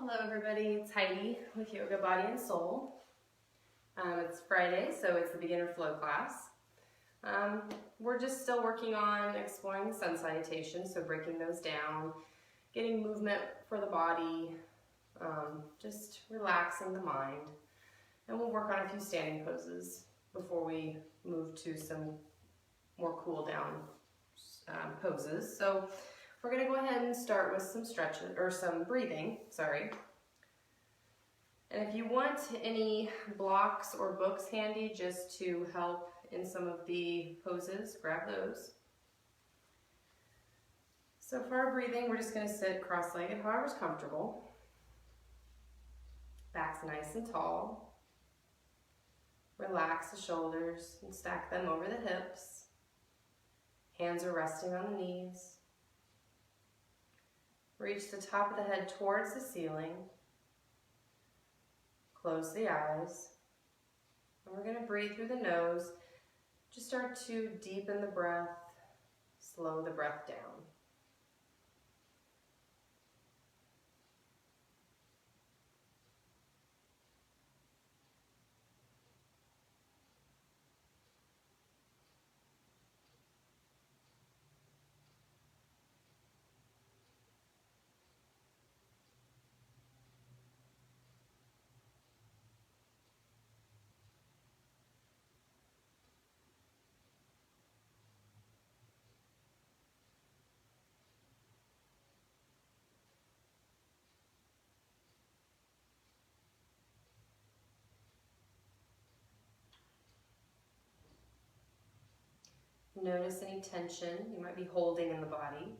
Hello everybody, it's Heidi with Yoga Body and Soul. It's Friday, so it's the beginner flow class. We're just still working on exploring the Sun Salutation, so breaking those down, getting movement for the body, just relaxing the mind. And we'll work on a few standing poses before we move to some more cool down poses. So we're going to go ahead and start with some stretches, or some breathing, sorry. And if you want any blocks or books handy just to help in some of the poses, grab those. So for our breathing, we're just going to sit cross-legged, however's comfortable. Back's nice and tall. Relax the shoulders and stack them over the hips. Hands are resting on the knees. Reach the top of the head towards the ceiling. Close the eyes. And we're going to breathe through the nose. Just start to deepen the breath, slow the breath down. Notice any tension you might be holding in the body.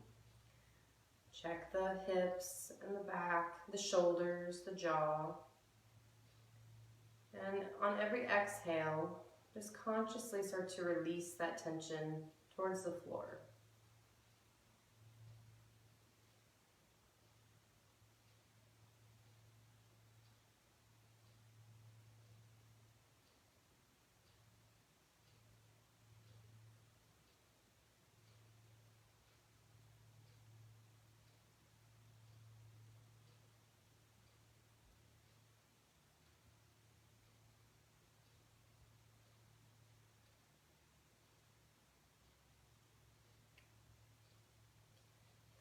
Check the hips and the back, the shoulders, the jaw. And on every exhale, just consciously start to release that tension towards the floor.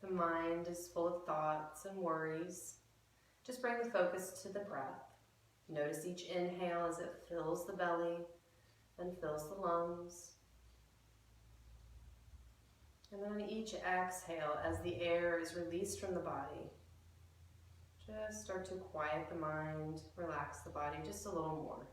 The mind is full of thoughts and worries. Just bring the focus to the breath. Notice each inhale as it fills the belly and fills the lungs. And then on each exhale, as the air is released from the body, just start to quiet the mind, relax the body just a little more.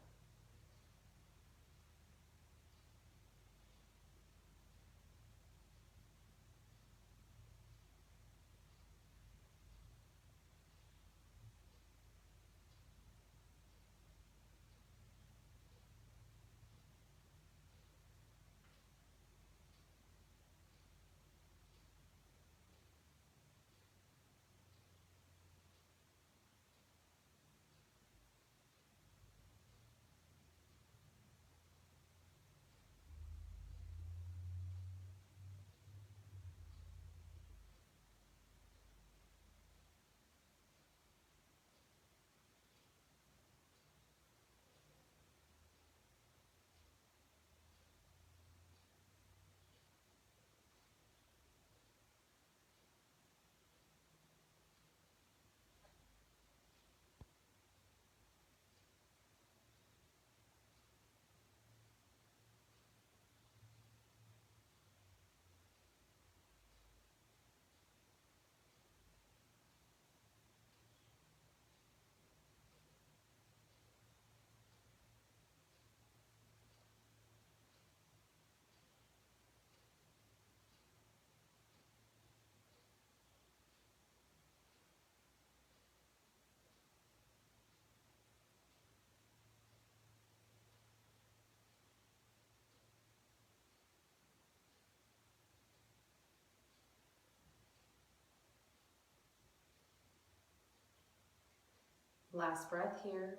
Last breath here.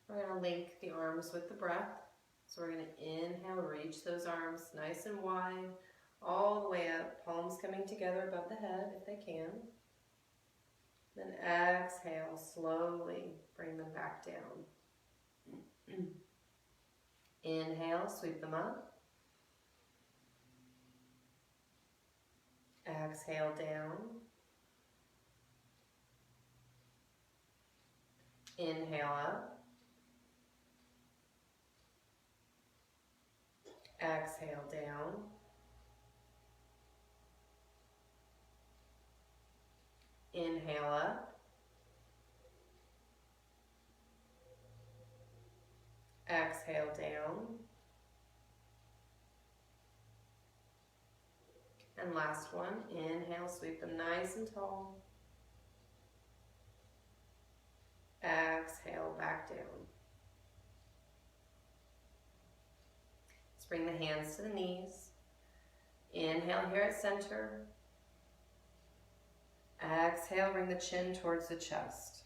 We're going to link the arms with the breath. So we're going to inhale, reach those arms nice and wide, all the way up, palms coming together above the head if they can. Then exhale, slowly bring them back down. Inhale, sweep them up. Exhale, down. Inhale up. Exhale, down. Inhale up. Exhale, down. And last one, inhale, sweep them nice and tall. Exhale, back down. Let's bring the hands to the knees. Inhale here at center. Exhale, bring the chin towards the chest.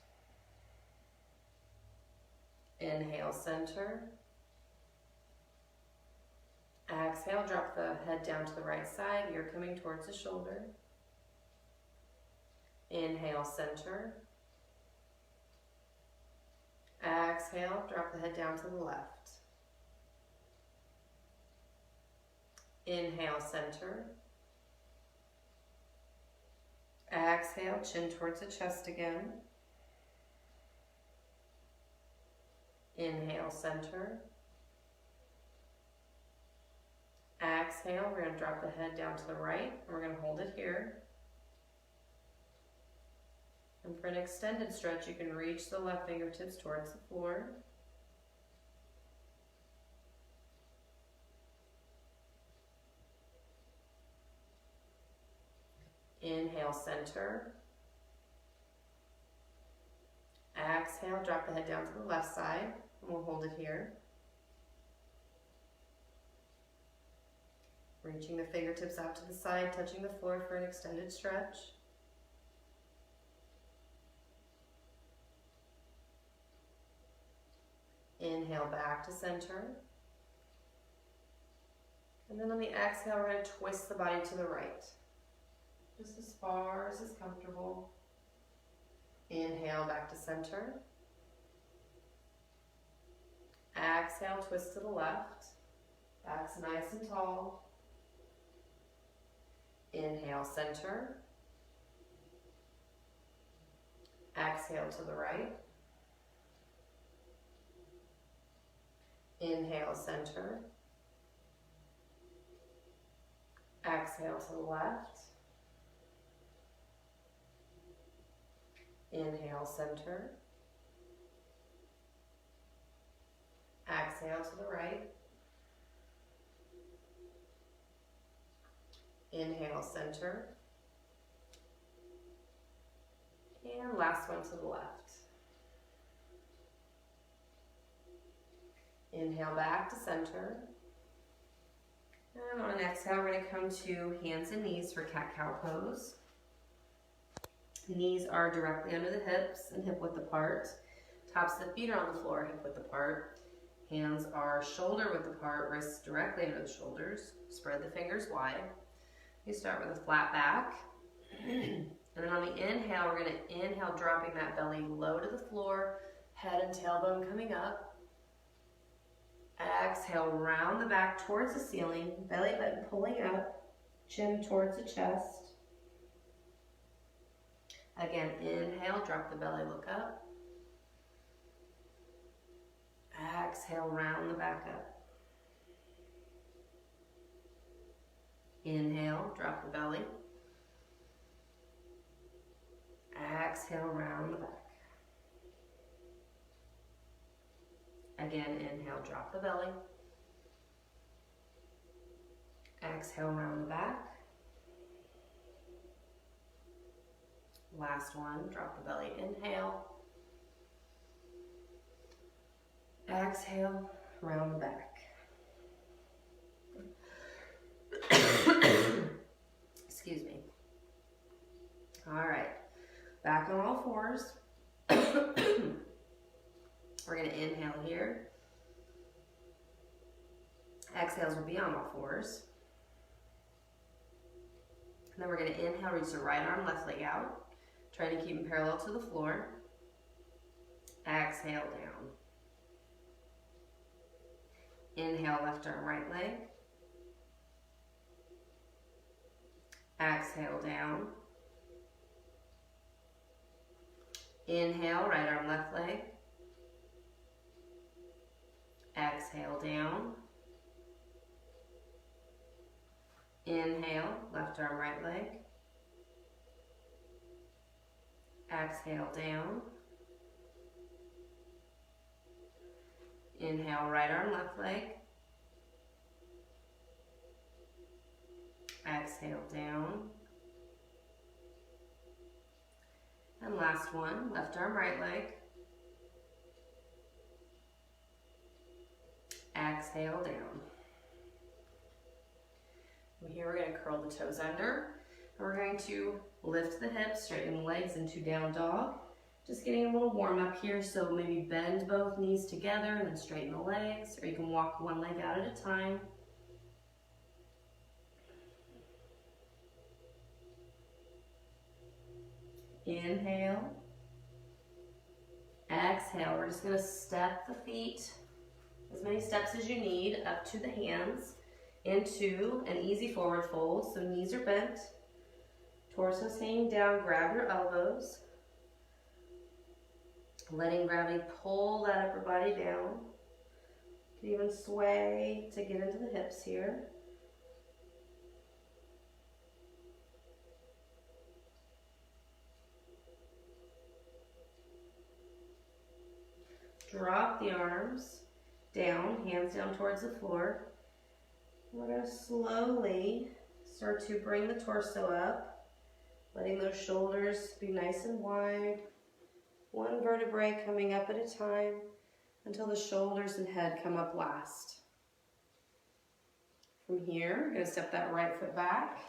Inhale, center. Exhale, drop the head down to the right side. You're coming towards the shoulder. Inhale, center. Exhale, drop the head down to the left. Inhale, center. Exhale, chin towards the chest again. Inhale, center. Exhale, we're going to drop the head down to the right, and we're going to hold it here. And for an extended stretch, you can reach the left fingertips towards the floor. Inhale, center. Exhale, drop the head down to the left side, and we'll hold it here. Reaching the fingertips out to the side, touching the floor for an extended stretch. Inhale back to center. And then on the exhale, we're going to twist the body to the right. Just as far as is comfortable. Inhale back to center. Exhale, twist to the left. Back's nice and tall. Inhale, center. Exhale to the right. Inhale, center. Exhale to the left. Inhale, center. Exhale to the right. Inhale, center. And last one to the left. Inhale back to center. And on an exhale, we're going to come to hands and knees for cat-cow pose. Knees are directly under the hips and hip width apart. Tops of the feet are on the floor, hip width apart. Hands are shoulder width apart, wrists directly under the shoulders. Spread the fingers wide. You start with a flat back. And then on the inhale, we're going to inhale, dropping that belly low to the floor, head and tailbone coming up. Exhale, round the back towards the ceiling, belly button pulling up, chin towards the chest. Again, inhale, drop the belly, look up. Exhale, round the back up. Inhale, drop the belly. Exhale, round the back. Again, inhale, drop the belly. Exhale, round the back. Last one, drop the belly, inhale. Exhale, round the back. Excuse me. All right, back on all fours. We're going to inhale here. Exhales will be on all fours. And then we're going to inhale, reach the right arm, left leg out. Trying to keep them parallel to the floor. Exhale down. Inhale, left arm, right leg. Exhale down. Inhale, right arm, left leg. Exhale down. Inhale, left arm, right leg. Exhale down. Inhale, right arm, left leg. Exhale down. And last one, left arm, right leg. Exhale down. From here, we're going to curl the toes under. And we're going to lift the hips, straighten the legs into down dog. Just getting a little warm up here, so maybe bend both knees together and then straighten the legs, or you can walk one leg out at a time. Inhale. Exhale. We're just going to step the feet, as many steps as you need, up to the hands, into an easy forward fold. So knees are bent, torso's hanging down, grab your elbows. Letting gravity pull that upper body down. You can even sway to get into the hips here. Drop the arms down, hands down towards the floor. We're going to slowly start to bring the torso up, letting those shoulders be nice and wide. One vertebrae coming up at a time until the shoulders and head come up last. From here, you're going to step that right foot back.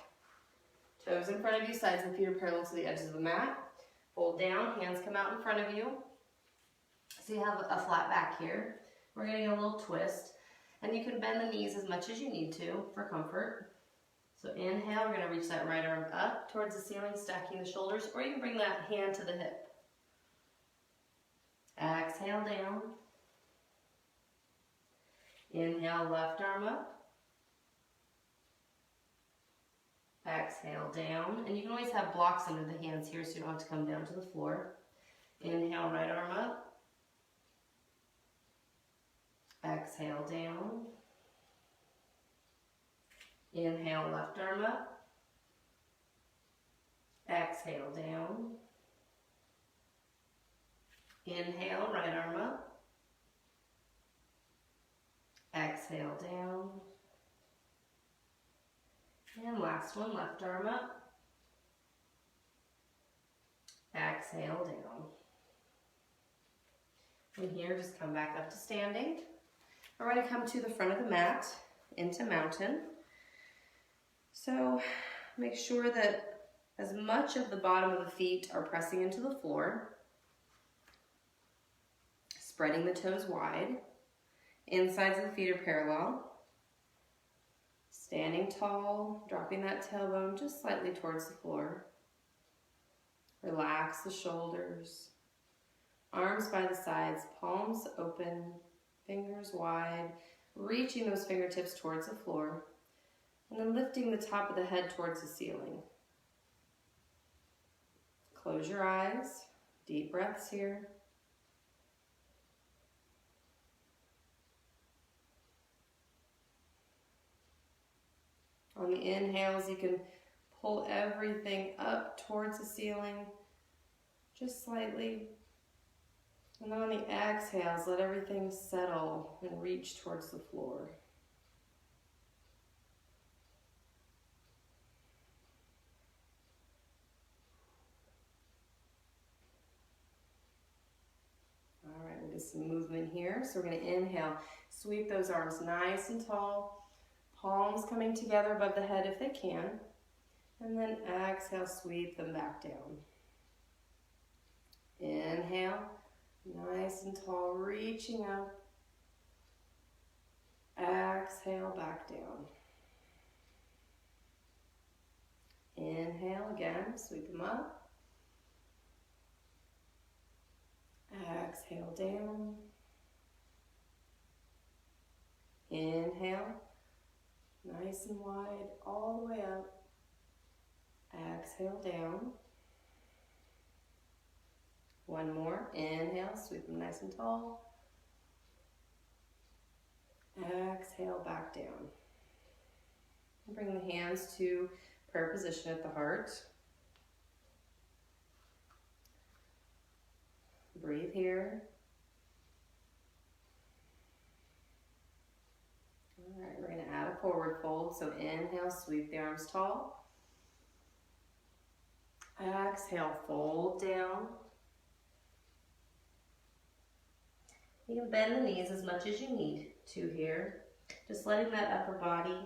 Toes in front of you, sides and feet are parallel to the edges of the mat. Fold down, hands come out in front of you. So you have a flat back here. We're going to get a little twist. And you can bend the knees as much as you need to for comfort. So inhale, we're going to reach that right arm up towards the ceiling, stacking the shoulders, or you can bring that hand to the hip. Exhale down. Inhale, left arm up. Exhale down. And you can always have blocks under the hands here so you don't have to come down to the floor. Inhale, right arm up. Exhale down. Inhale, left arm up. Exhale down. Inhale, right arm up. Exhale down. And last one, left arm up. Exhale down. From here, just come back up to standing. We're going to come to the front of the mat into mountain. So make sure that as much of the bottom of the feet are pressing into the floor. Spreading the toes wide. Insides of the feet are parallel. Standing tall, dropping that tailbone just slightly towards the floor. Relax the shoulders. Arms by the sides, palms open, fingers wide, reaching those fingertips towards the floor, and then lifting the top of the head towards the ceiling. Close your eyes, deep breaths here. On the inhales, you can pull everything up towards the ceiling, just slightly. And on the exhales, let everything settle and reach towards the floor. All right, we'll get some movement here. So we're going to inhale, sweep those arms nice and tall, palms coming together above the head if they can. And then exhale, sweep them back down. Inhale. Nice and tall, reaching up. Exhale, back down. Inhale again, sweep them up. Exhale down. Inhale, nice and wide, all the way up. Exhale down. One more, inhale, sweep them nice and tall. Exhale, back down. Bring the hands to prayer position at the heart. Breathe here. All right, we're going to add a forward fold. So inhale, sweep the arms tall. Exhale, fold down. You can bend the knees as much as you need to here. Just letting that upper body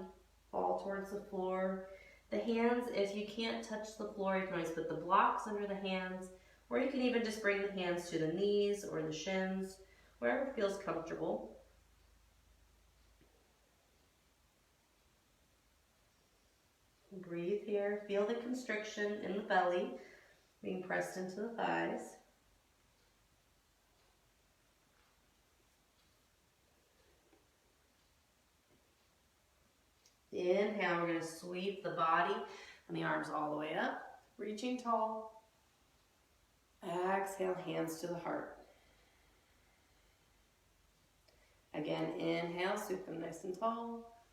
fall towards the floor. The hands, if you can't touch the floor, you can always put the blocks under the hands, or you can even just bring the hands to the knees or the shins, wherever feels comfortable. Breathe here. Feel the constriction in the belly being pressed into the thighs. Inhale, we're going to sweep the body and the arms all the way up, reaching tall. Exhale, hands to the heart. Again, inhale, sweep them nice and tall.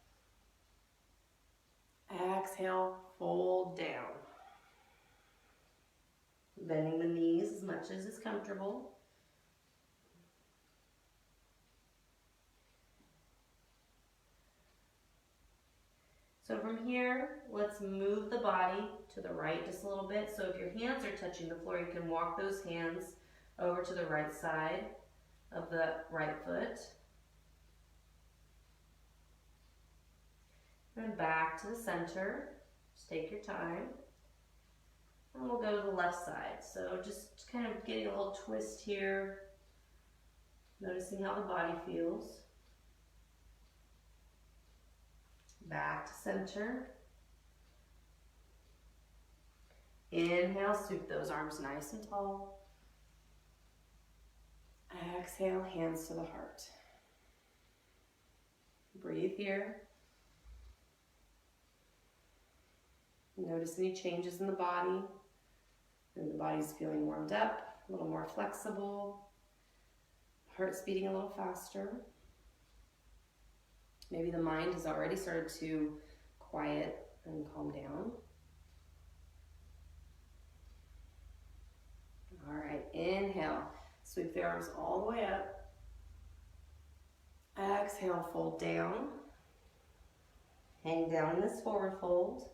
Exhale, fold down. Bending the knees as much as is comfortable. So from here, let's move the body to the right just a little bit. So if your hands are touching the floor, you can walk those hands over to the right side of the right foot. And back to the center. Just take your time. And we'll go to the left side. So just kind of getting a little twist here. Noticing how the body feels. Back to center. Inhale, sweep those arms nice and tall. Exhale, hands to the heart. Breathe here. Notice any changes in the body. And the body's feeling warmed up, a little more flexible. Heart's beating a little faster. Maybe the mind has already started to quiet and calm down. All right, inhale. Sweep the arms all the way up. Exhale, fold down. Hang down in this forward fold.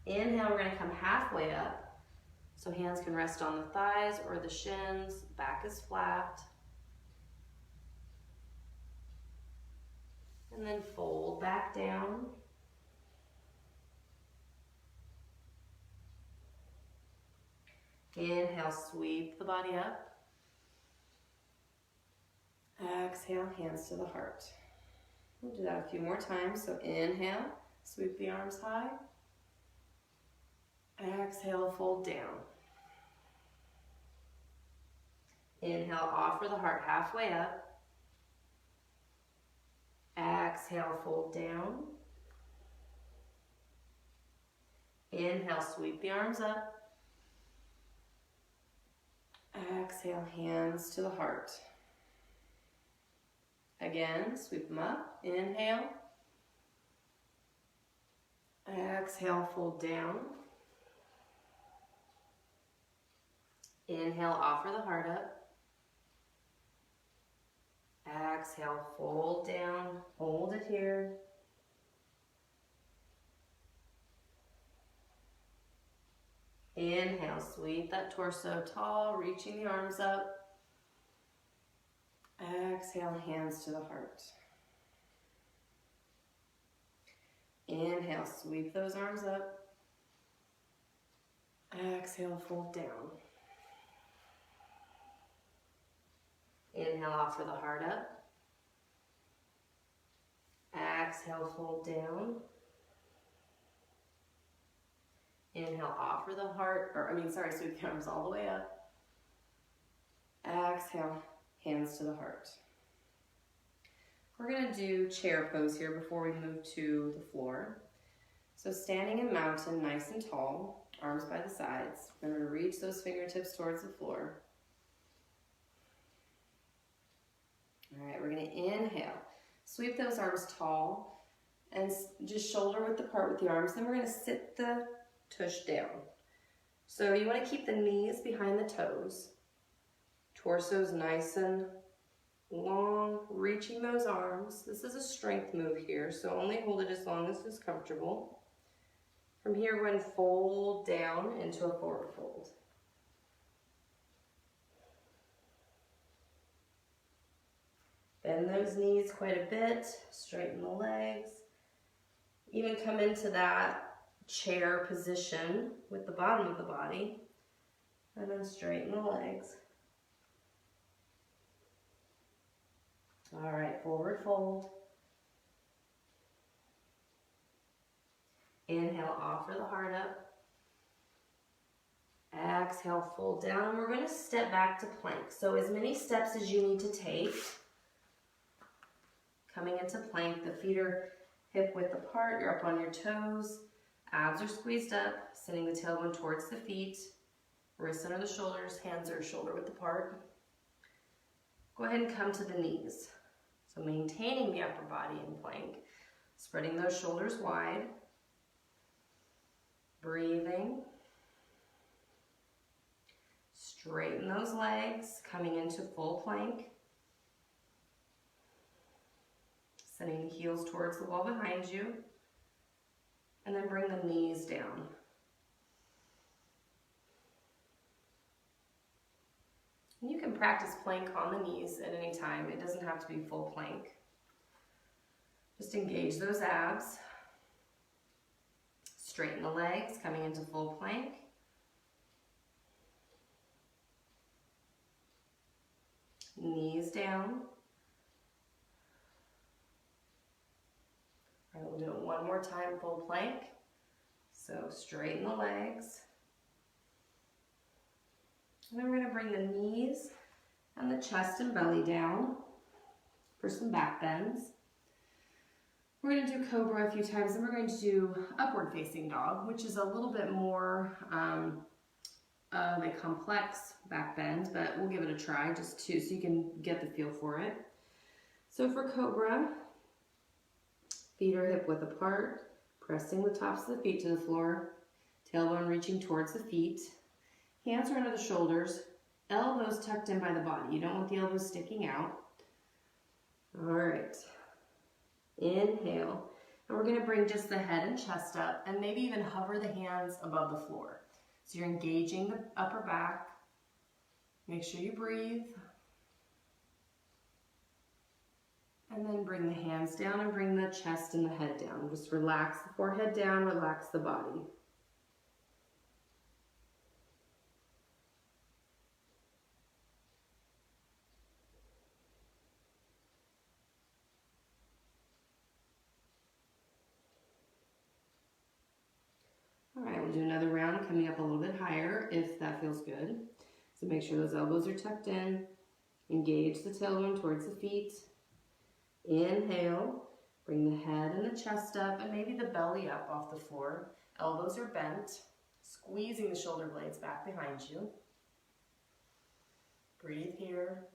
Inhale, we're going to come halfway up. So hands can rest on the thighs or the shins, back is flat. And then fold back down. Inhale, sweep the body up. Exhale, hands to the heart. We'll do that a few more times. So inhale, sweep the arms high. Exhale, fold down. Inhale, offer the heart halfway up. Exhale, fold down. Inhale, sweep the arms up. Exhale, hands to the heart. Again, sweep them up. Inhale. Exhale, fold down. Inhale, offer the heart up. Exhale, fold down, hold it here. Inhale, sweep that torso tall, reaching the arms up. Exhale, hands to the heart. Inhale, sweep those arms up. Exhale, fold down. Inhale, offer the heart up. Exhale, fold down. Inhale, offer the heart, sweep the arms all the way up. Exhale, hands to the heart. We're gonna do chair pose here before we move to the floor. So standing in mountain, nice and tall, arms by the sides. Remember to reach those fingertips towards the floor. All right, we're gonna inhale. Sweep those arms tall and just shoulder width apart with the arms. Then we're gonna sit the tush down. So you wanna keep the knees behind the toes. Torso's nice and long, reaching those arms. This is a strength move here, so only hold it as long as is comfortable. From here, we're going to fold down into a forward fold. Bend those knees quite a bit, straighten the legs. Even come into that chair position with the bottom of the body, and then straighten the legs. All right, forward fold. Inhale, offer the heart up. Exhale, fold down. We're going to step back to plank. So as many steps as you need to take. Coming into plank, the feet are hip width apart. You're up on your toes. Abs are squeezed up, sending the tailbone towards the feet. Wrists under the shoulders, hands are shoulder width apart. Go ahead and come to the knees. So maintaining the upper body in plank, spreading those shoulders wide, breathing, straighten those legs, coming into full plank, sending the heels towards the wall behind you, and then bring the knees down. You can practice plank on the knees at any time. It doesn't have to be full plank. Just engage those abs. Straighten the legs, coming into full plank. Knees down. All right, we'll do it one more time, full plank. So straighten the legs. And then we're going to bring the knees and the chest and belly down for some back bends. We're going to do cobra a few times, and we're going to do upward facing dog, which is a little bit more of a complex back bend, but we'll give it a try just so you can get the feel for it. So for cobra, feet are hip width apart, pressing the tops of the feet to the floor, tailbone reaching towards the feet. Hands are under the shoulders, elbows tucked in by the body. You don't want the elbows sticking out. All right. Inhale. And we're going to bring just the head and chest up and maybe even hover the hands above the floor. So you're engaging the upper back. Make sure you breathe. And then bring the hands down and bring the chest and the head down. Just relax the forehead down, relax the body. All right, we'll do another round, coming up a little bit higher if that feels good. So make sure those elbows are tucked in. Engage the tailbone towards the feet. Inhale, bring the head and the chest up and maybe the belly up off the floor. Elbows are bent, squeezing the shoulder blades back behind you. Breathe here.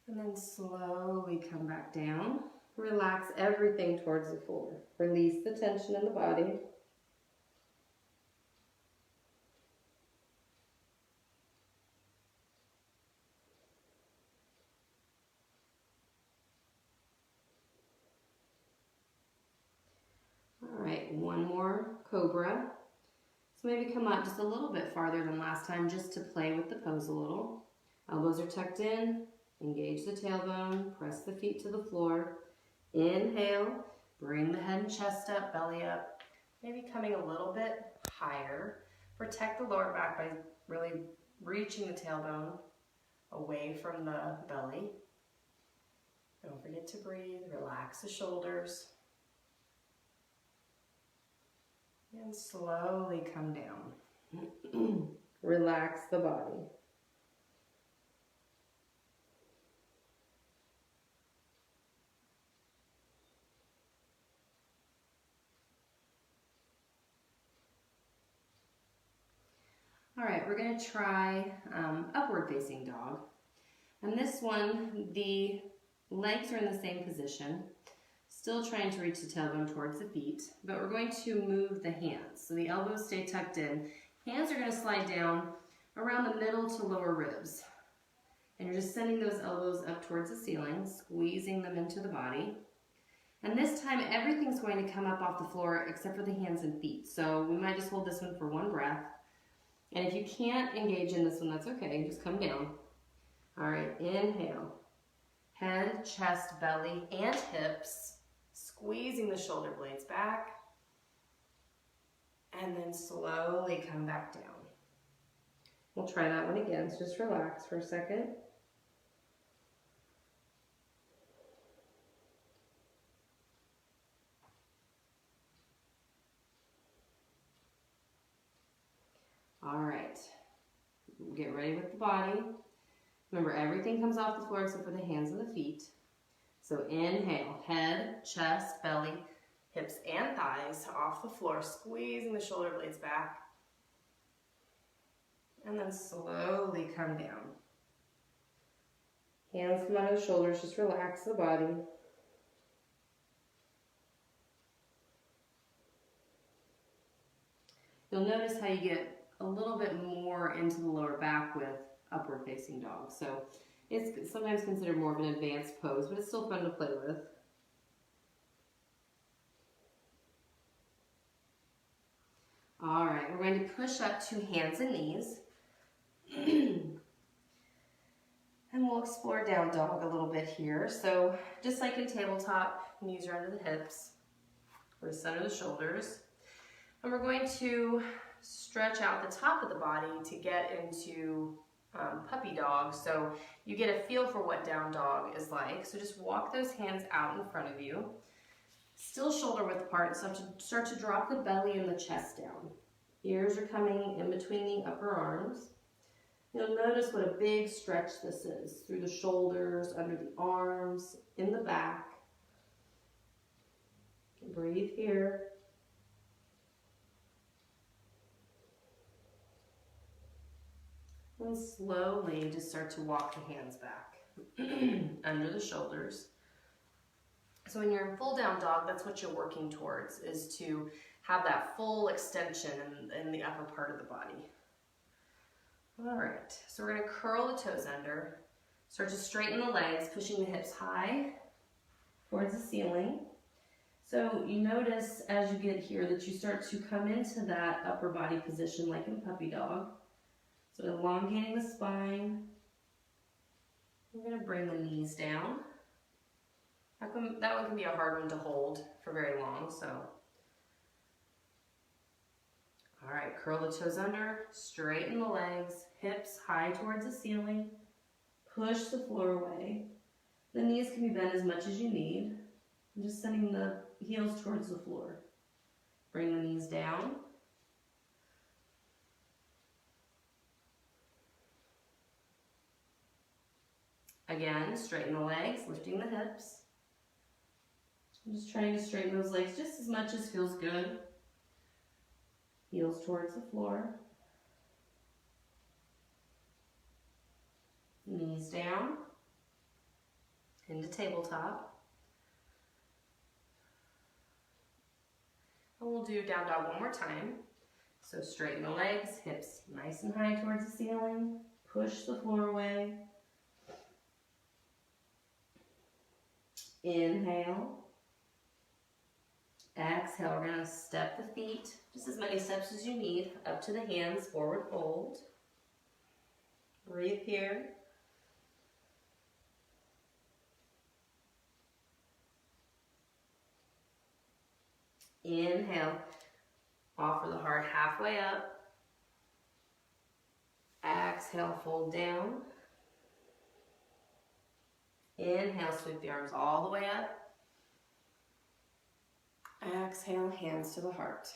And then slowly come back down. Relax everything towards the floor. Release the tension in the body. All right, one more cobra. So maybe come up just a little bit farther than last time just to play with the pose a little. Elbows are tucked in. Engage the tailbone. Press the feet to the floor. Inhale, bring the head and chest up, belly up, maybe coming a little bit higher. Protect the lower back by really reaching the tailbone away from the belly. Don't forget to breathe, relax the shoulders, and slowly come down. Relax the body. All right, we're going to try upward facing dog. And this one, the legs are in the same position, still trying to reach the tailbone towards the feet, but we're going to move the hands. So the elbows stay tucked in. Hands are going to slide down around the middle to lower ribs. And you're just sending those elbows up towards the ceiling, squeezing them into the body. And this time, everything's going to come up off the floor except for the hands and feet. So we might just hold this one for one breath. And if you can't engage in this one, that's okay. Just come down. All right, inhale. Head, chest, belly, and hips. Squeezing the shoulder blades back. And then slowly come back down. We'll try that one again. So just relax for a second. All right, get ready with the body. Remember, everything comes off the floor except for the hands and the feet. So inhale, head, chest, belly, hips and thighs off the floor, squeezing the shoulder blades back. And then slowly come down. Hands come out of the shoulders, just relax the body. You'll notice how you get a little bit more into the lower back with upward facing dog. So it's sometimes considered more of an advanced pose, but it's still fun to play with. All right, we're going to push up to hands and knees. And we'll explore down dog a little bit here. So just like in tabletop, knees are under the hips, or the center of the shoulders. And we're going to stretch out the top of the body to get into puppy dog. So you get a feel for what down dog is like. So just walk those hands out in front of you. Still shoulder width apart, so start to drop the belly and the chest down. Ears are coming in between the upper arms. You'll notice what a big stretch this is, through the shoulders, under the arms, in the back. Breathe here. And slowly just start to walk the hands back under the shoulders. So when you're in full down dog, that's what you're working towards, is to have that full extension in the upper part of the body. All right, so we're going to curl the toes under, start to straighten the legs, pushing the hips high towards the ceiling. So you notice as you get here that you start to come into that upper body position like in puppy dog. So elongating the spine. We're going to bring the knees down. That one can be a hard one to hold for very long, so. All right, curl the toes under, straighten the legs, hips high towards the ceiling, push the floor away. The knees can be bent as much as you need. I'm just sending the heels towards the floor. Bring the knees down. Again, straighten the legs, lifting the hips. I'm just trying to straighten those legs just as much as feels good. Heels towards the floor. Knees down. Into tabletop. And we'll do down dog one more time. So straighten the legs, hips nice and high towards the ceiling. Push the floor away. Inhale. Exhale, we're going to step the feet, just as many steps as you need, up to the hands, forward fold. Breathe here. Inhale, offer the heart halfway up. Exhale, fold down. Inhale, sweep the arms all the way up. Exhale, hands to the heart.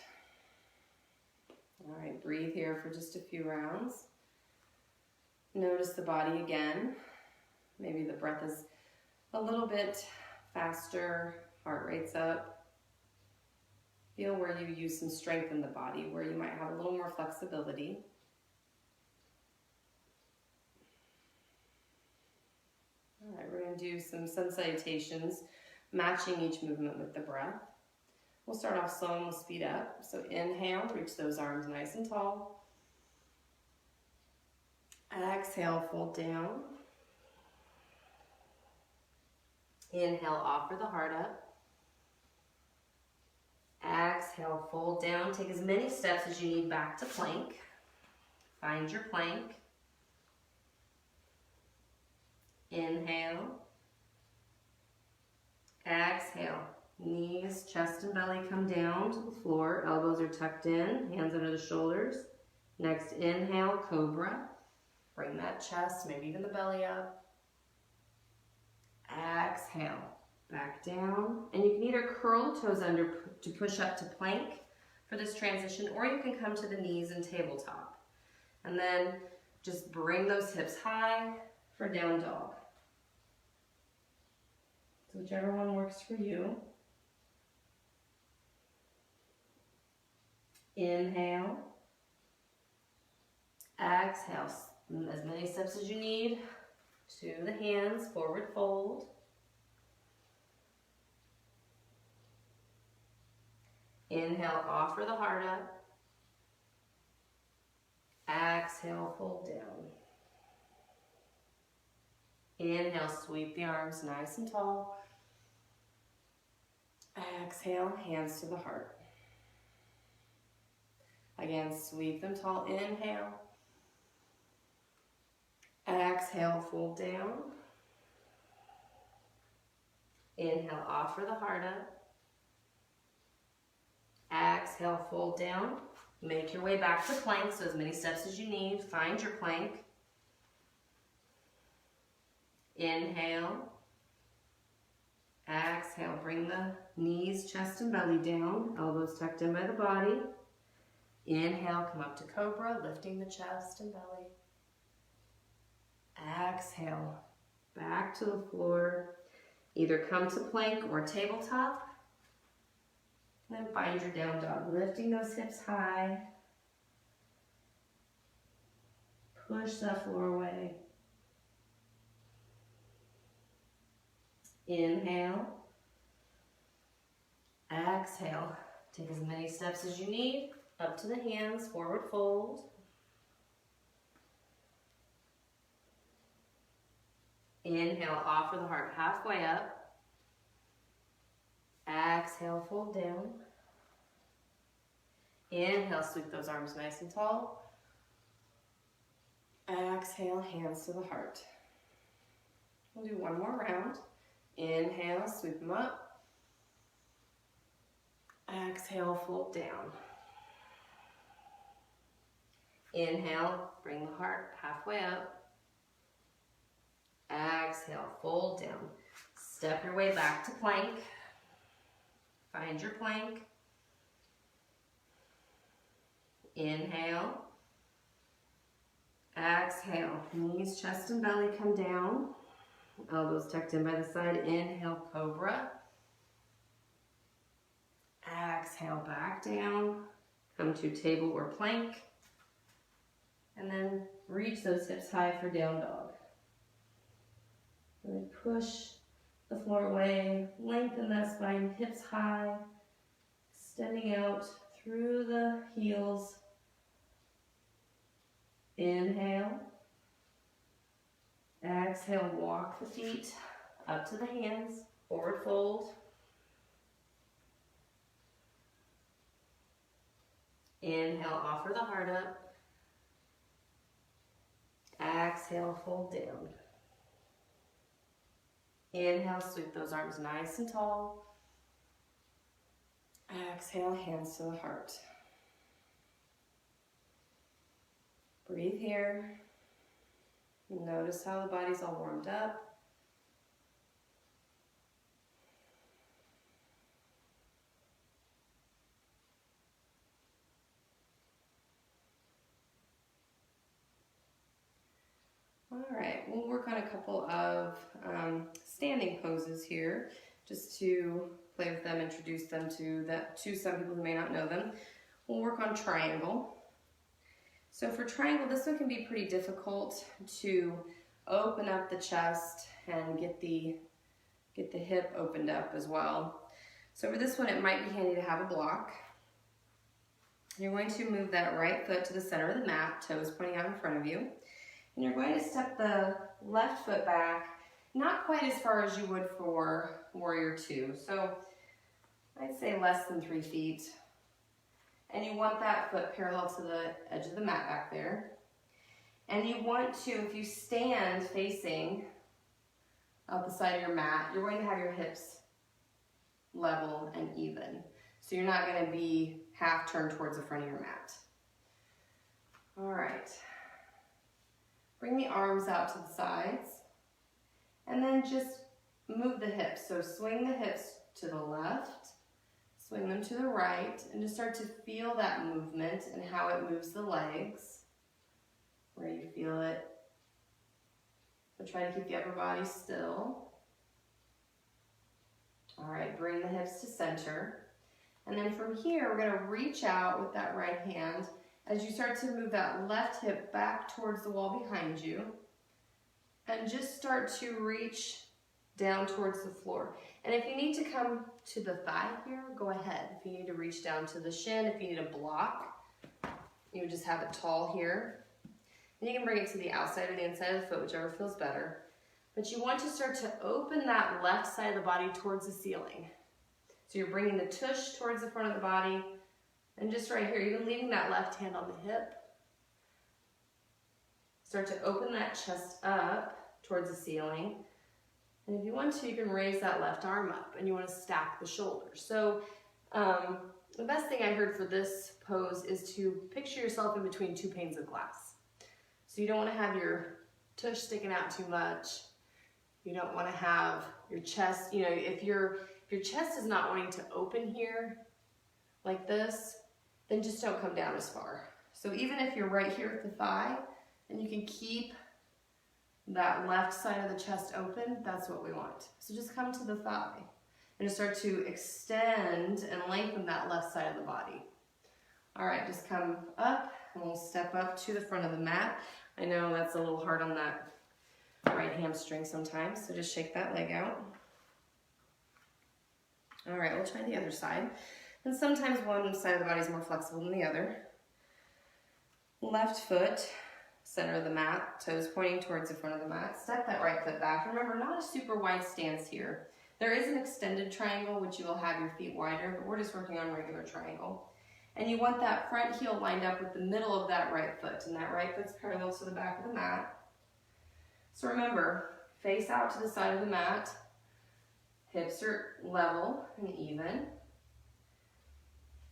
All right, breathe here for just a few rounds. Notice the body again. Maybe the breath is a little bit faster, heart rate's up. Feel where you use some strength in the body, where you might have a little more flexibility. All right, we're going to do some sun salutations, matching each movement with the breath. We'll start off slow and we'll speed up. So inhale, reach those arms nice and tall. Exhale, fold down. Inhale, offer the heart up. Exhale, fold down. Take as many steps as you need back to plank. Find your plank. Inhale. Exhale. Knees, chest, and belly come down to the floor. Elbows are tucked in, hands under the shoulders. Next, inhale, cobra. Bring that chest, maybe even the belly up. Exhale, back down. And you can either curl toes under to push up to plank for this transition, or you can come to the knees and tabletop. And then just bring those hips high for down dog. So whichever one works for you. Inhale. Exhale, as many steps as you need to the hands, forward fold. Inhale, offer the heart up. Exhale, fold down. Inhale, sweep the arms nice and tall. Exhale, hands to the heart. Again, sweep them tall. Inhale. Exhale, fold down. Inhale, offer the heart up. Exhale, fold down. Make your way back to plank, so as many steps as you need. Find your plank. Inhale. Exhale, bring the knees, chest, and belly down. Elbows tucked in by the body. Inhale, come up to cobra, lifting the chest and belly. Exhale, back to the floor. Either come to plank or tabletop. And then find your down dog, lifting those hips high. Push the floor away. Inhale. Exhale. Take as many steps as you need. Up to the hands, forward fold. Inhale, offer the heart halfway up. Exhale, fold down. Inhale, sweep those arms nice and tall. Exhale, hands to the heart. We'll do one more round. Inhale, sweep them up. Exhale, fold down. Inhale, bring the heart halfway up. Exhale, fold down. Step your way back to plank. Find your plank. Inhale. Exhale, knees, chest, and belly come down. Elbows tucked in by the side. Inhale, cobra. Exhale, back down. Come to table or plank. And then reach those hips high for down dog. And then push the floor away. Lengthen that spine, hips high. Extending out through the heels. Inhale. Exhale, walk the feet up to the hands. Forward fold. Inhale, offer the heart up. Exhale, fold down. Inhale, sweep those arms nice and tall. Exhale, hands to the heart. Breathe here. Notice how the body's all warmed up. All right, we'll work on a couple of standing poses here, just to play with them, introduce them to some people who may not know them. We'll work on triangle. So for triangle, this one can be pretty difficult to open up the chest and get the hip opened up as well. So for this one, it might be handy to have a block. You're going to move that right foot to the center of the mat, toes pointing out in front of you. And you're going to step the left foot back, not quite as far as you would for Warrior Two. So I'd say less than 3 feet. And you want that foot parallel to the edge of the mat back there. And you want to, if you stand facing out the side of your mat, you're going to have your hips level and even. So you're not going to be half turned towards the front of your mat. All right. Bring the arms out to the sides. And then just move the hips. So swing the hips to the left, swing them to the right, and just start to feel that movement and how it moves the legs, where you feel it. But try to keep the upper body still. All right, bring the hips to center. And then from here, we're going to reach out with that right hand as you start to move that left hip back towards the wall behind you. And just start to reach down towards the floor. And if you need to come to the thigh here, go ahead. If you need to reach down to the shin, if you need a block, you would just have it tall here. And you can bring it to the outside or the inside of the foot, whichever feels better. But you want to start to open that left side of the body towards the ceiling. So you're bringing the tush towards the front of the body, and just right here, even leaving that left hand on the hip. Start to open that chest up towards the ceiling. And if you want to, you can raise that left arm up, and you want to stack the shoulders. So the best thing I heard for this pose is to picture yourself in between 2 panes of glass. So you don't want to have your tush sticking out too much. You don't want to have your chest, you know, if your chest is not wanting to open here like this, then just don't come down as far. So even if you're right here at the thigh, and you can keep that left side of the chest open, that's what we want. So just come to the thigh and just start to extend and lengthen that left side of the body. All right, just come up and we'll step up to the front of the mat. I know that's a little hard on that right hamstring sometimes, so just shake that leg out. All right, we'll try the other side. And sometimes one side of the body is more flexible than the other. Left foot, center of the mat, toes pointing towards the front of the mat. Step that right foot back. Remember, not a super wide stance here. There is an extended triangle, which you will have your feet wider, but we're just working on regular triangle. And you want that front heel lined up with the middle of that right foot, and that right foot's parallel to the back of the mat. So remember, face out to the side of the mat, hips are level and even.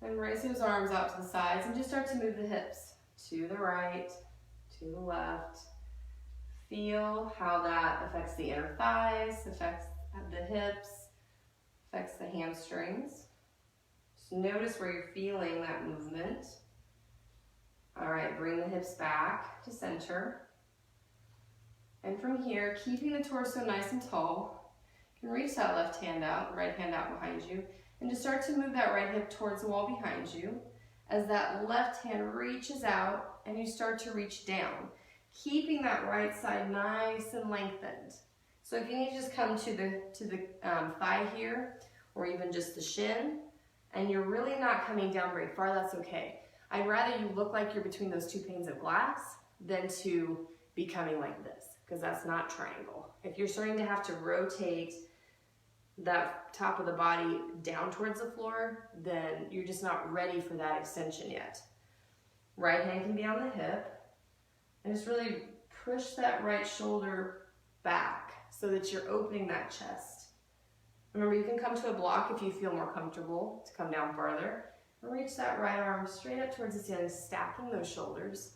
And raise those arms out to the sides and just start to move the hips to the right, to the left. Feel how that affects the inner thighs, affects the hips, affects the hamstrings. Just notice where you're feeling that movement. All right, bring the hips back to center. And from here, keeping the torso nice and tall, you can reach that left hand out, right hand out behind you, and just start to move that right hip towards the wall behind you as that left hand reaches out and you start to reach down, keeping that right side nice and lengthened. So if you need to just come to the thigh here, or even just the shin, and you're really not coming down very far, that's okay. I'd rather you look like you're between those 2 panes of glass than to be coming like this, because that's not triangle. If you're starting to have to rotate that top of the body down towards the floor, then you're just not ready for that extension yet. Right hand can be on the hip, and just really push that right shoulder back so that you're opening that chest. Remember, you can come to a block if you feel more comfortable to come down farther. And reach that right arm straight up towards the ceiling, stacking those shoulders.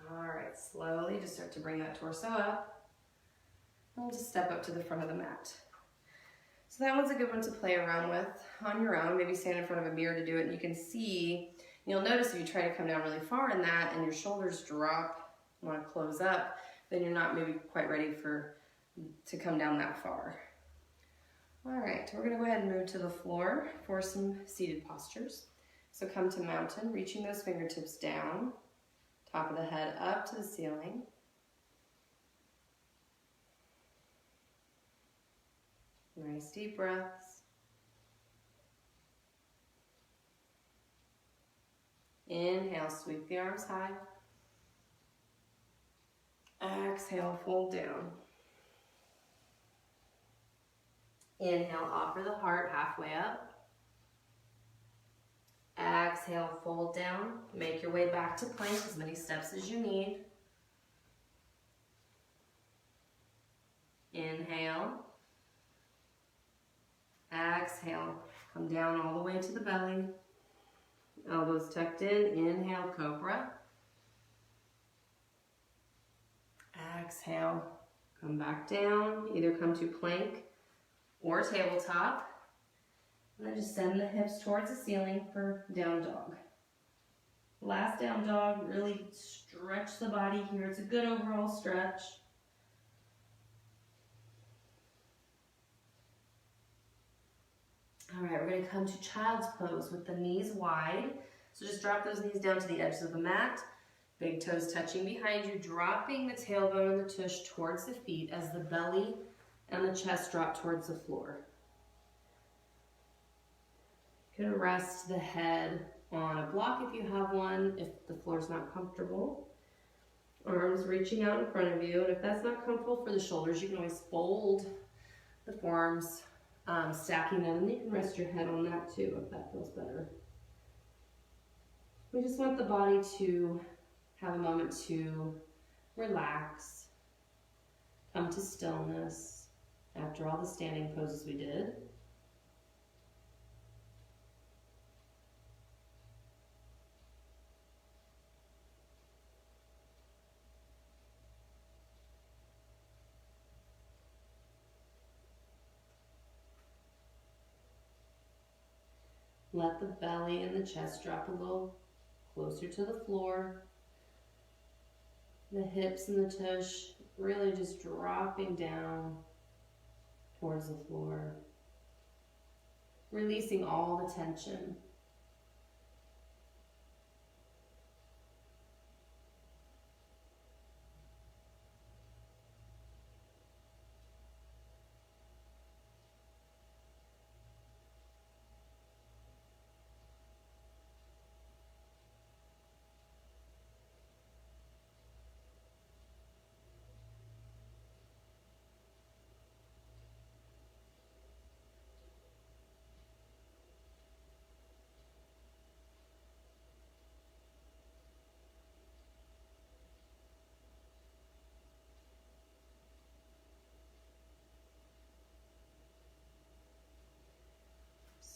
All right, slowly just start to bring that torso up. And we'll just step up to the front of the mat. So that one's a good one to play around with on your own. Maybe stand in front of a mirror to do it, and you can see, you'll notice if you try to come down really far in that and your shoulders drop, you want to close up, then you're not maybe quite ready to come down that far. All right, we're gonna go ahead and move to the floor for some seated postures. So come to mountain, reaching those fingertips down, top of the head up to the ceiling. Nice deep breaths. Inhale, sweep the arms high. Exhale, fold down. Inhale, offer the heart halfway up. Exhale, fold down. Make your way back to plank, as many steps as you need. Inhale. Exhale, come down all the way to the belly. Elbows tucked in. Inhale, cobra. Exhale, come back down. Either come to plank or tabletop. And then just send the hips towards the ceiling for down dog. Last down dog, really stretch the body here. It's a good overall stretch. All right, we're gonna come to child's pose with the knees wide. So just drop those knees down to the edges of the mat. Big toes touching behind you, dropping the tailbone and the tush towards the feet as the belly and the chest drop towards the floor. You can rest the head on a block if you have one, if the floor is not comfortable. Arms reaching out in front of you, and if that's not comfortable for the shoulders, you can always fold the forearms, stacking them, and you can rest your head on that too if that feels better. We just want the body to have a moment to relax, come to stillness after all the standing poses we did. Let the belly and the chest drop a little closer to the floor. The hips and the tush really just dropping down towards the floor. Releasing all the tension.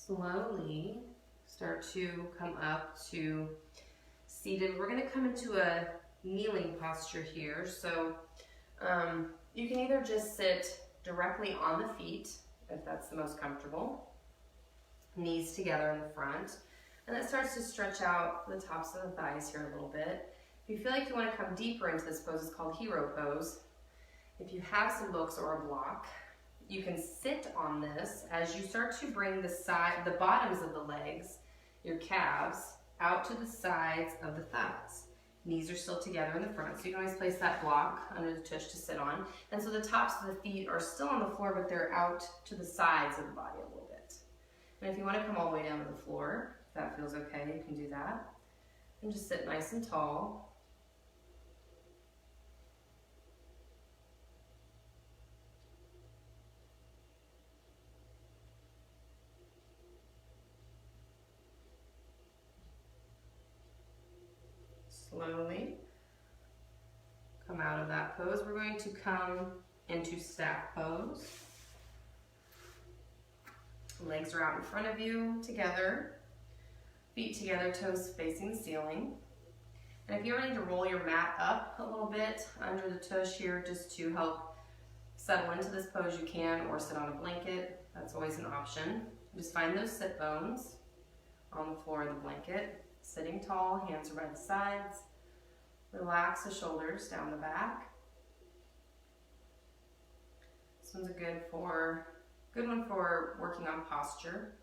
Slowly start to come up to seated. We're going to come into a kneeling posture here. So you can either just sit directly on the feet, if that's the most comfortable, knees together in the front, and that starts to stretch out the tops of the thighs here a little bit. If you feel like you want to come deeper into this pose, it's called hero pose. If you have some books or a block, you can sit on this as you start to bring the bottoms of the legs, your calves, out to the sides of the thighs. Knees are still together in the front, so you can always place that block under the tush to sit on. And so the tops of the feet are still on the floor, but they're out to the sides of the body a little bit. And if you want to come all the way down to the floor, if that feels okay, you can do that. And just sit nice and tall. Slowly come out of that pose. We're going to come into stack pose. Legs are out in front of you together, feet together, toes facing the ceiling. And if you ever need to roll your mat up a little bit under the tush here just to help settle into this pose, you can, or sit on a blanket. That's always an option. Just find those sit bones on the floor of the blanket. Sitting tall, hands are by the sides. Relax the shoulders down the back. This one's a good one for working on posture.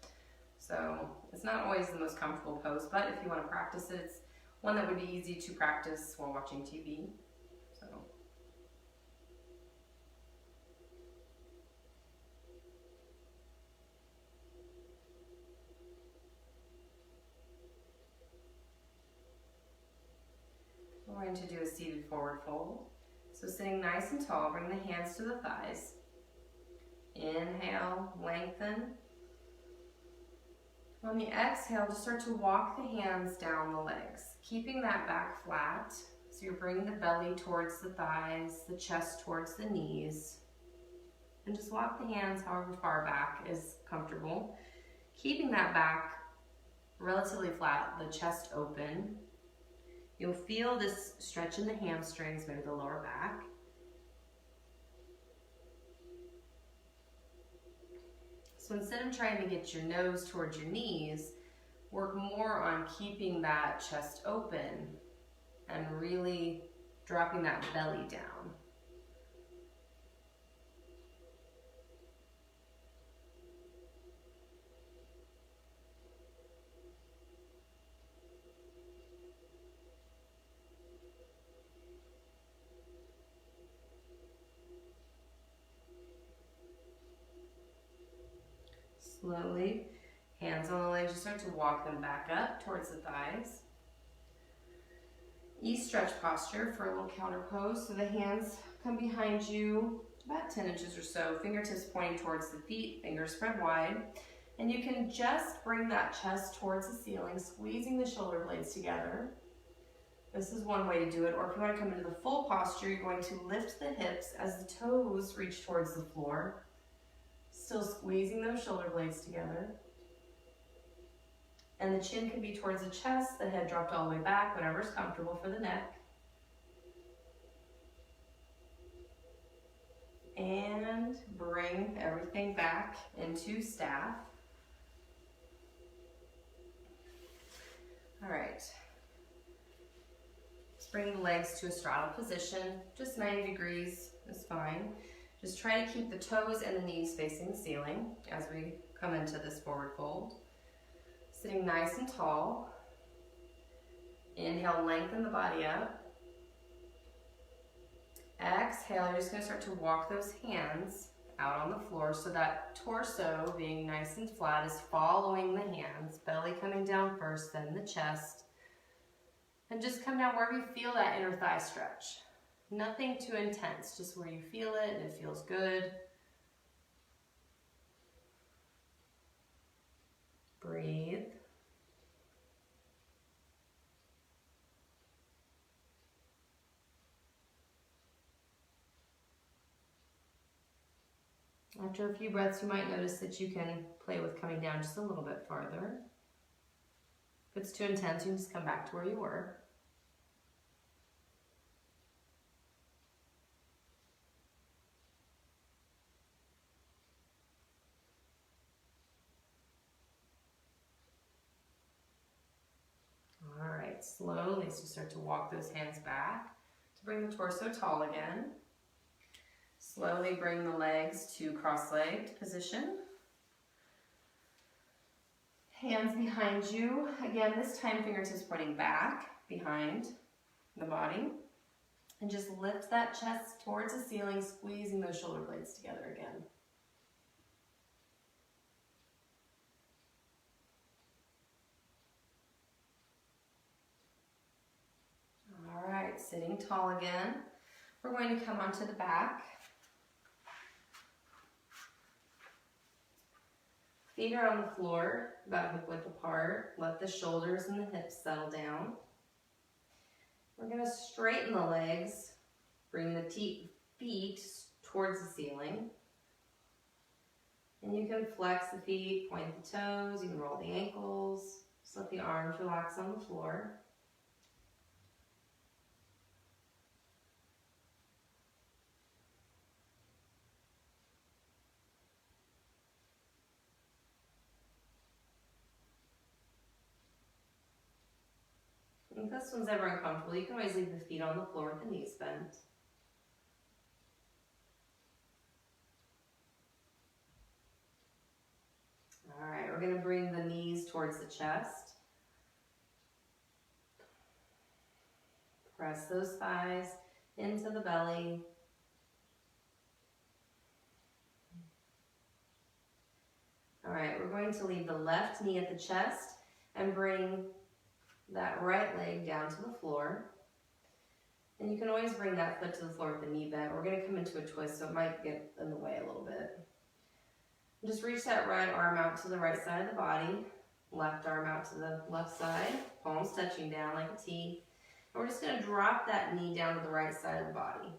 So it's not always the most comfortable pose, but if you want to practice it, it's one that would be easy to practice while watching TV. So. We're going to do a seated forward fold. So sitting nice and tall, bring the hands to the thighs. Inhale, lengthen. On the exhale, just start to walk the hands down the legs, keeping that back flat. So you're bringing the belly towards the thighs, the chest towards the knees. And just walk the hands however far back is comfortable. Keeping that back relatively flat, the chest open. You'll feel this stretch in the hamstrings, maybe the lower back. So instead of trying to get your nose towards your knees, work more on keeping that chest open and really dropping that belly down. Slowly, hands on the legs, you start to walk them back up towards the thighs. Ease stretch posture for a little counter pose. So the hands come behind you about 10 inches or so, fingertips pointing towards the feet, fingers spread wide. And you can just bring that chest towards the ceiling, squeezing the shoulder blades together. This is one way to do it. Or if you want to come into the full posture, you're going to lift the hips as the toes reach towards the floor. Still squeezing those shoulder blades together. And the chin can be towards the chest, the head dropped all the way back, whatever's comfortable for the neck. And bring everything back into staff. All right. Let's bring the legs to a straddle position. Just 90 degrees is fine. Just try to keep the toes and the knees facing the ceiling as we come into this forward fold. Sitting nice and tall. Inhale, lengthen the body up. Exhale, you're just going to start to walk those hands out on the floor so that torso being nice and flat is following the hands. Belly coming down first, then the chest. And just come down wherever you feel that inner thigh stretch. Nothing too intense, just where you feel it and it feels good. Breathe. After a few breaths, you might notice that you can play with coming down just a little bit farther. If it's too intense, you can just come back to where you were. All right, slowly, so start to walk those hands back to bring the torso tall again. Slowly bring the legs to cross-legged position. Hands behind you. Again, this time fingertips pointing back behind the body. And just lift that chest towards the ceiling, squeezing those shoulder blades together again. All right, sitting tall again. We're going to come onto the back. Feet are on the floor, about hip width apart. Let the shoulders and the hips settle down. We're going to straighten the legs. Bring the feet towards the ceiling. And you can flex the feet, point the toes, you can roll the ankles. Just let the arms relax on the floor. this one's ever uncomfortable, you can always leave the feet on the floor with the knees bent. All right, we're going to bring the knees towards the chest. Press those thighs into the belly. All right, we're going to leave the left knee at the chest and bring that right leg down to the floor. And you can always bring that foot to the floor with the knee bent. We're going to come into a twist, so it might get in the way a little bit. Just reach that right arm out to the right side of the body, left arm out to the left side, palms touching down like a T. And we're just going to drop that knee down to the right side of the body.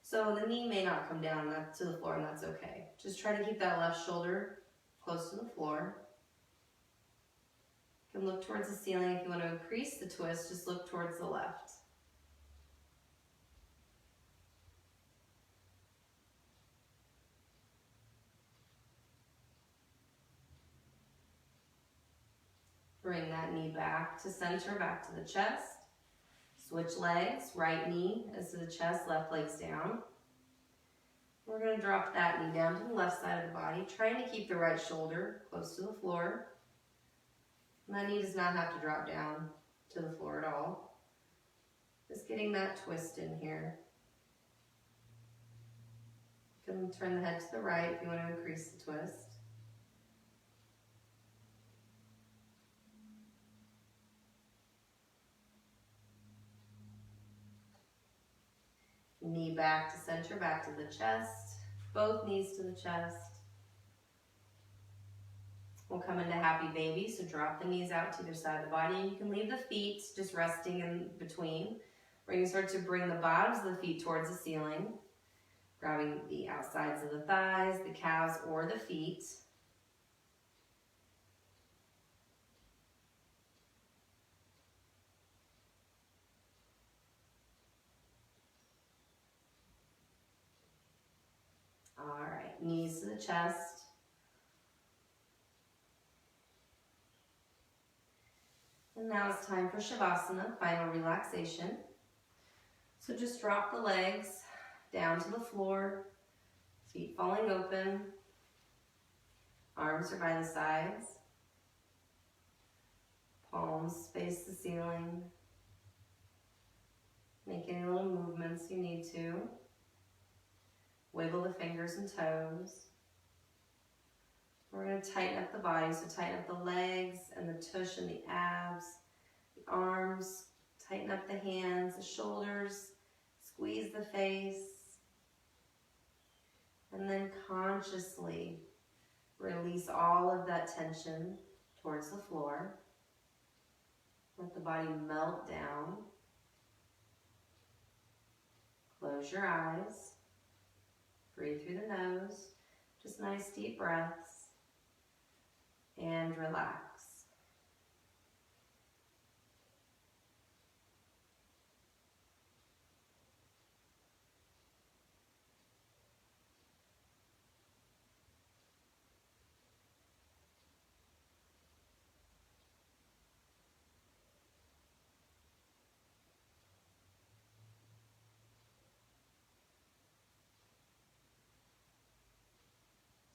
So the knee may not come down to the floor, and that's okay. Just try to keep that left shoulder close to the floor. You can look towards the ceiling. If you want to increase the twist, just look towards the left. Bring that knee back to center, back to the chest. Switch legs, right knee is to the chest, left leg's down. We're going to drop that knee down to the left side of the body, trying to keep the right shoulder close to the floor. And that knee does not have to drop down to the floor at all. Just getting that twist in here. You can turn the head to the right if you want to increase the twist. Knee back to center, back to the chest. Both knees to the chest. We'll come into happy baby, so drop the knees out to either side of the body. And you can leave the feet just resting in between. We're going to start to bring the bottoms of the feet towards the ceiling, grabbing the outsides of the thighs, the calves, or the feet. All right, knees to the chest. And now it's time for Shavasana, final relaxation. So just drop the legs down to the floor, feet falling open, arms are by the sides, palms face the ceiling. Make any little movements you need to. Wiggle the fingers and toes. We're going to tighten up the body, so tighten up the legs and the tush and the abs, the arms, tighten up the hands, the shoulders, squeeze the face, and then consciously release all of that tension towards the floor. Let the body melt down. Close your eyes. Breathe through the nose. Just nice deep breaths. And relax.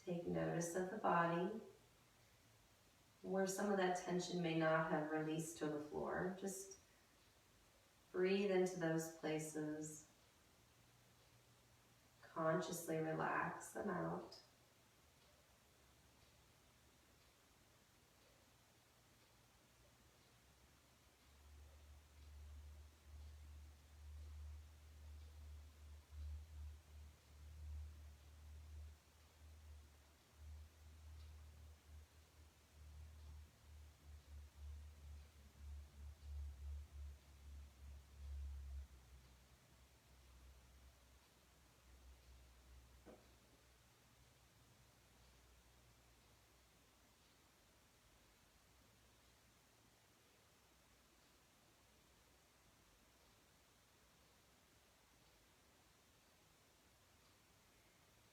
Take notice of the body, where some of that tension may not have released to the floor. Just breathe into those places. Consciously relax them out.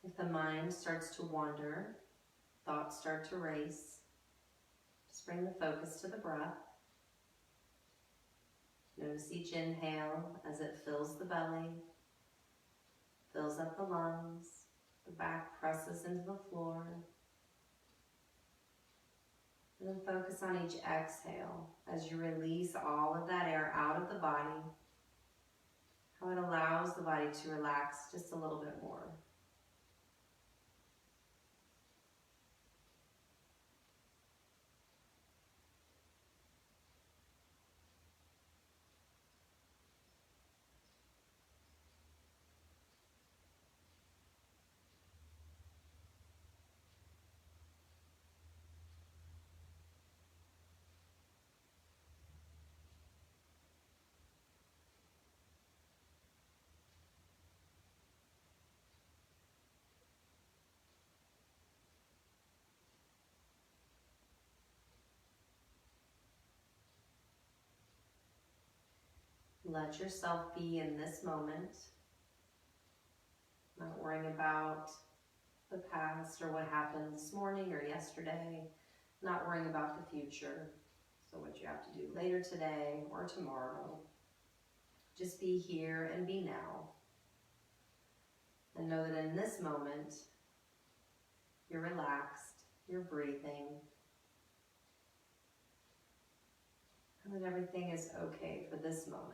If the mind starts to wander, thoughts start to race, just bring the focus to the breath. Notice each inhale as it fills the belly, fills up the lungs, the back presses into the floor. And then focus on each exhale as you release all of that air out of the body, how it allows the body to relax just a little bit more. Let yourself be in this moment, not worrying about the past or what happened this morning or yesterday, not worrying about the future, so what you have to do later today or tomorrow. Just be here and be now. And know that in this moment, you're relaxed, you're breathing, and that everything is okay for this moment.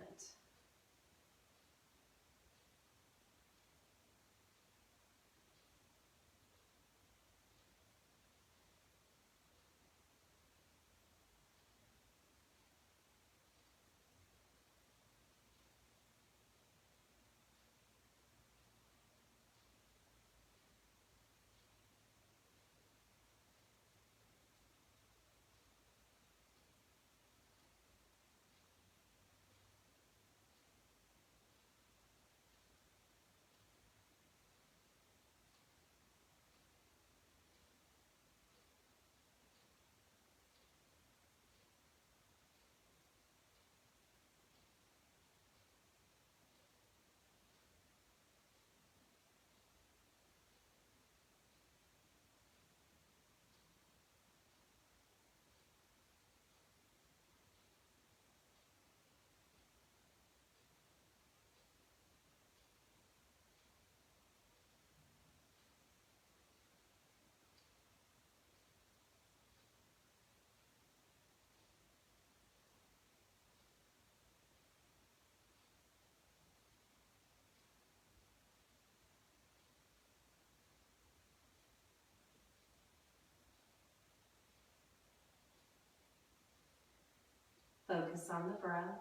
Focus on the breath.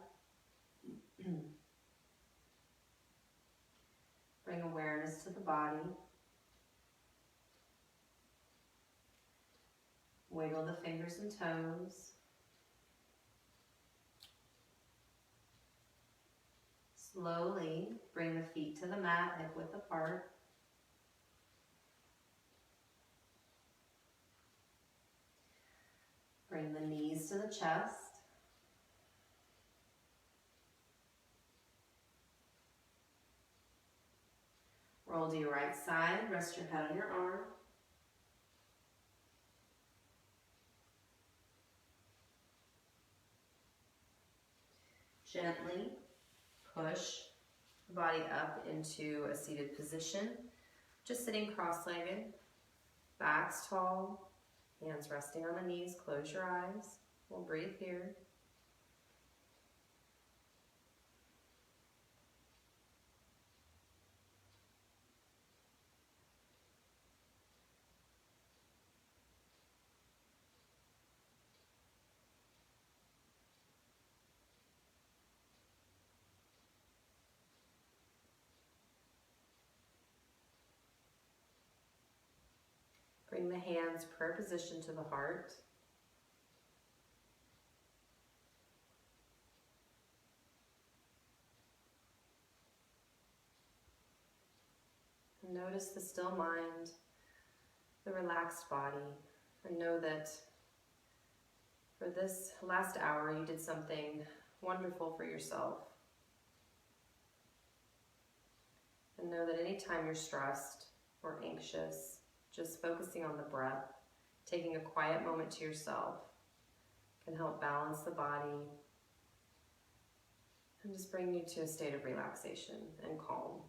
Bring awareness to the body. Wiggle the fingers and toes. Slowly bring the feet to the mat, hip width apart. Bring the knees to the chest. Roll to your right side, rest your head on your arm. Gently push the body up into a seated position, just sitting cross-legged, backs tall, hands resting on the knees, close your eyes. We'll breathe here. Bring the hands prayer position to the heart. And notice the still mind, the relaxed body, and know that for this last hour you did something wonderful for yourself. And know that anytime you're stressed or anxious, just focusing on the breath, taking a quiet moment to yourself can help balance the body And just bring you to a state of relaxation and calm.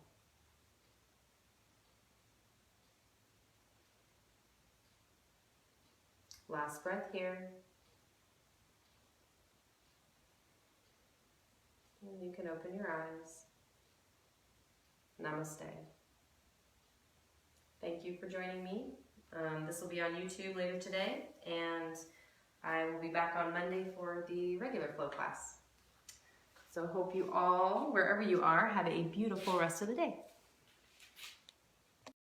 Last breath here. And you can open your eyes. Namaste. Thank you for joining me. This will be on YouTube later today, and I will be back on Monday for the regular flow class. So hope you all, wherever you are, have a beautiful rest of the day.